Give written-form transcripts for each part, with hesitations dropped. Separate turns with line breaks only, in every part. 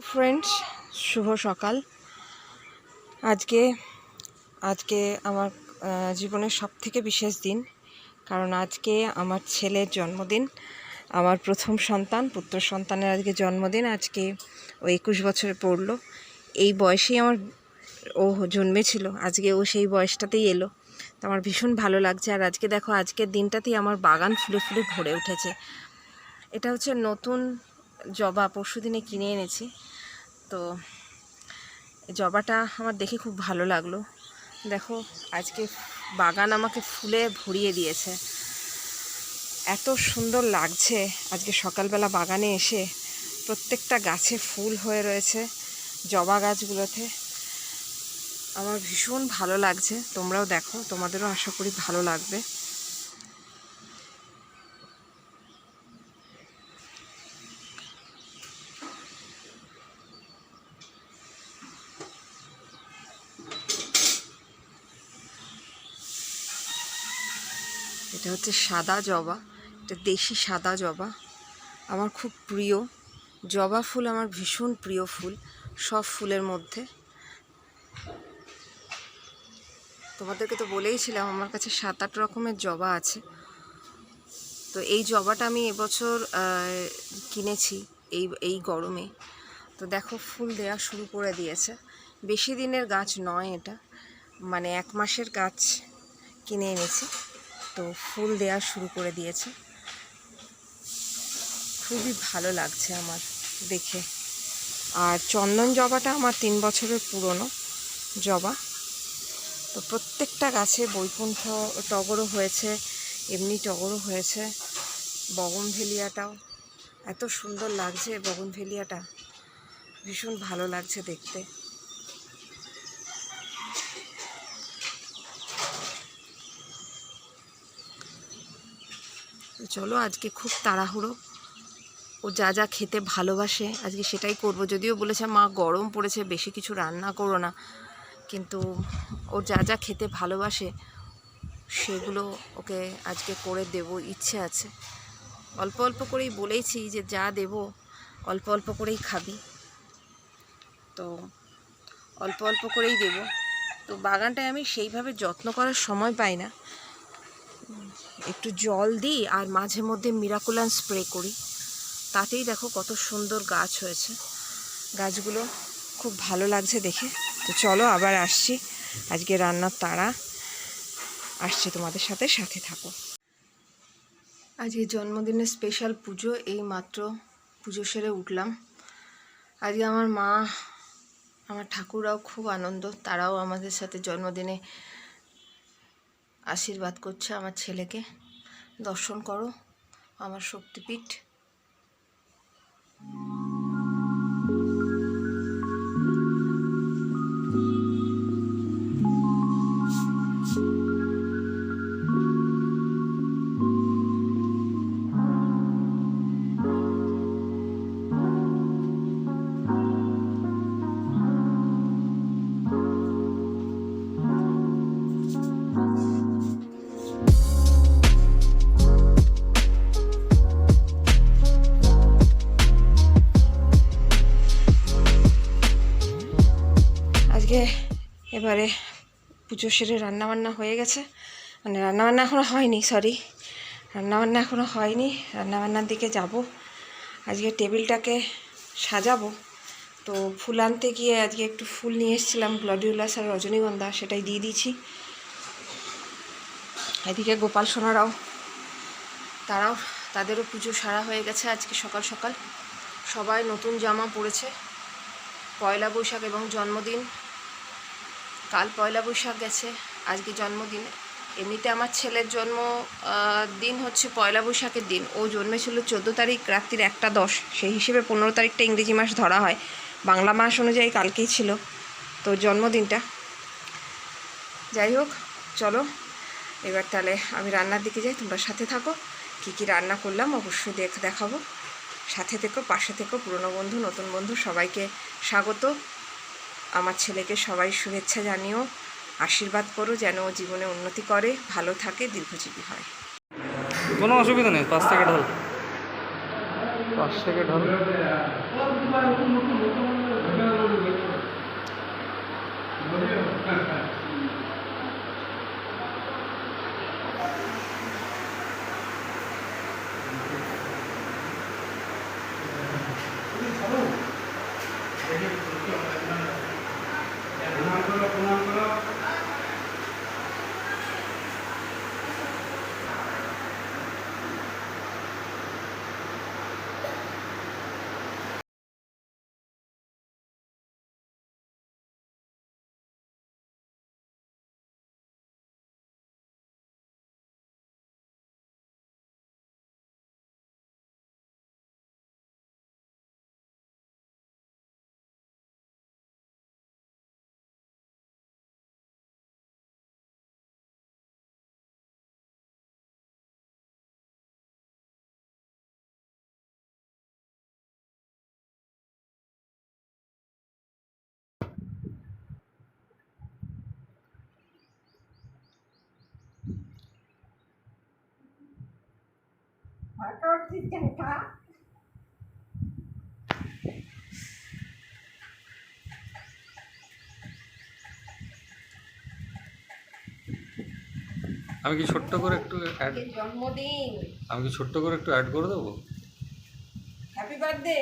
Friends, শুভ সকাল। আজকে আজকে আমার জীবনের সবথেকে বিশেষ দিন, কারণ আজকে আমার ছেলের জন্মদিন। আমার প্রথম সন্তান, পুত্র সন্তানের আজকে জন্মদিন। আজকে ও 21 বছরে পড়লো। এই বয়সেই ও জন্মেছিল, আজকে ও সেই বয়সটাতেই এলো। তো আমার ভীষণ ভালো লাগছে। আর আজকে দেখো, আজকের দিনটাতেই আমার বাগান ফুলে ফুলে ভরে উঠেছে। এটা হচ্ছে নতুন জবা, পরশু দিনে কিনে এনেছি। তো জবাটা আমার দেখে খুব ভালো লাগলো। দেখো, আজকে বাগান আমাকে ফুলে ভরিয়ে দিয়েছে। এত সুন্দর লাগছে আজকে সকালবেলা বাগানে এসে। প্রত্যেকটা গাছে ফুল হয়ে রয়েছে, জবা গাছগুলোতে। আমার ভীষণ ভালো লাগছে। তোমরাও দেখো, তোমাদেরও আশা করি ভালো লাগবে। এটা হচ্ছে সাদা জবা, এটা দেশি সাদা জবা। আমার খুব প্রিয় জবা ফুল, আমার ভীষণ প্রিয় ফুল সব ফুলের মধ্যে। তোমাদেরকে তো বলেইছিলাম আমার কাছে 7-8 রকমের জবা আছে। তো এই জবাটা আমি এবছর কিনেছি এই গরমে। তো দেখো, ফুল দেওয়া শুরু করে দিয়েছে। বেশি দিনের গাছ নয় এটা, মানে 1 মাসের গাছ কিনে এনেছি। তো ফুল দেওয়া শুরু করে দিয়েছে। খুবই ভালো লাগছে আমার দেখে। আর চন্দন জবাটা আমার 3 বছরের পুরনো জবা। তো প্রত্যেকটা গাছে বৈকুণ্ঠ টগরও হয়েছে, এমনি টগরও হয়েছে। বগনভেলিয়াটাও এত সুন্দর লাগছে, বগনভেলিয়াটা ভীষণ ভালো লাগছে দেখতে। চলো, আজকে খুব তাড়াহুড়ো। ও যা যা খেতে ভালোবাসে আজকে সেটাই করব। যদিও বলেছে মা গরম পড়েছে, বেশি কিছু রান্না করো না, কিন্তু ও যা যা খেতে ভালোবাসে সেগুলো ওকে আজকে করে দেব, ইচ্ছে আছে। অল্প অল্প করেই বলেইছি যে যা দেব অল্প অল্প করেই খাবি, তো অল্প অল্প করেই দেব। তো বাগানটায় আমি সেইভাবে যত্ন করার সময় পাই না। একটু জল দিই আর মাঝে মধ্যে মিরাকুলান স্প্রে করি, তাতেই দেখো কত সুন্দর গাছ হয়েছে। গাছগুলো খুব ভালো লাগছে দেখে। তো চলো, আবার আসছি। আজকে রান্নার তাড়া, আসছি তোমাদের সাথে, সাথে থাকো। আজকে জন্মদিনের স্পেশাল পুজো, এই মাত্র পুজো সেরে উঠলাম। আজকে আমার মা, আমার ঠাকুররাও খুব আনন্দ, তারাও আমাদের সাথে জন্মদিনে আশীর্বাদ করছে আমার ছেলেকে। দর্শন করো আমার শক্তিপীঠ। এবারে পুজো সেরে রান্নাবান্না হয়ে গেছে, মানে রান্নাবান্না এখনও হয়নি, রান্নাবান্নার দিকে যাব। আজকে টেবিলটাকে সাজাবো। তো ফুল আনতে গিয়ে আজকে একটু ফুল নিয়ে এসেছিলাম, গ্ল্যাডিওলাস আর রজনীগন্ধা, সেটাই দিয়ে দিয়েছি। এদিকে গোপাল সোনারাও, তাদেরও পুজো সারা হয়ে গেছে আজকে সকাল সকাল। সবাই নতুন জামা পরেছে। পয়লা বৈশাখ এবং জন্মদিন, কাল পয়লা বৈশাখ গেছে, আজকে জন্মদিন। এমনিতে আমার ছেলের জন্ম দিন হচ্ছে পয়লা বৈশাখের দিন। ও জন্মেছিল 14 তারিখ রাত্রির 1:10, সেই হিসেবে 15 তারিখটা ইংরেজি মাস ধরা হয়, বাংলা মাস অনুযায়ী কালকেই ছিল তো জন্মদিনটা। যাই হোক, চলো এবার তাহলে আমি রান্নার দিকে যাই, তোমরা সাথে থাকো। কী কী রান্না করলাম অবশ্যই দেখাবো। সাথে থেকো, পাশে থেকো। পুরনো বন্ধু, নতুন বন্ধু, সবাইকে স্বাগত। আমার ছেলেকে সবাই শুভেচ্ছা জানিও, আশীর্বাদ করো যেন ও জীবনে উন্নতি করে, ভালো থাকে, দীর্ঘজীবী হয়।
কোনো অসুবিধা নেই, 5 থেকে ঢাল। আমি কি ছোট্ট করে একটু অ্যাড
জন্মদিন,
আমি কি ছোট্ট করে একটু অ্যাড করে দেবো?
হ্যাপি বার্থডে,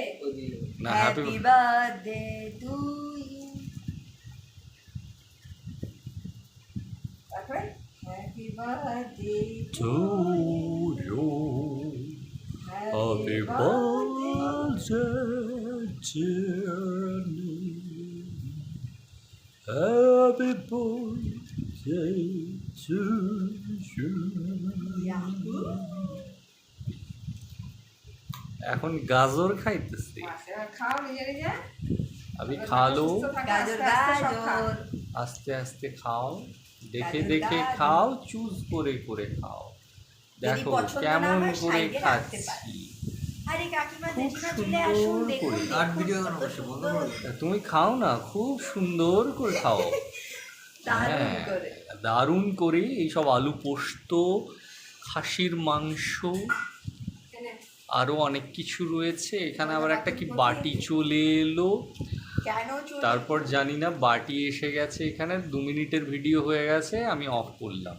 না happy
happy birthday to you, তারপরে happy birthday
to you, happy birthday dear me, happy birthday to you. এখন গাজর খাইতেছি।
খাও নিজে নিজে,
আমি খালো,
গাজর গাজর,
আস্তে আস্তে খাও, দেখে
গাজর,
দেখে
গাজর।
খাও, চুজ করে করে খাও।
যদি
দেখো
পছন্দ না
কেমন
হয়
করে
সাইডে রাখতে পারো।
খাচ্ছি।
আরে কাকিমা
খুব
জেঠিমা চলে আসুন,
সুন্দর
দেখুন
করে।
আর ভিডিও
দেখুন,
বানাবো,
কত
সে বন্ধ
সুন্দর।
করে
তুমি খাও না, খুব সুন্দর করে খাও।
দারুণ
হ্যাঁ,
করে।
দারুণ করে এইসব আলু পোস্ত, খাসির মাংস, আরো অনেক কিছু রয়েছে এখানে। আবার একটা কি বাটি চলে এলো,
কেন চলে?
তারপর জানি না বাটি এসে গেছে এখানে। 2 মিনিটের ভিডিও হয়ে গেছে, আমি অফ করলাম।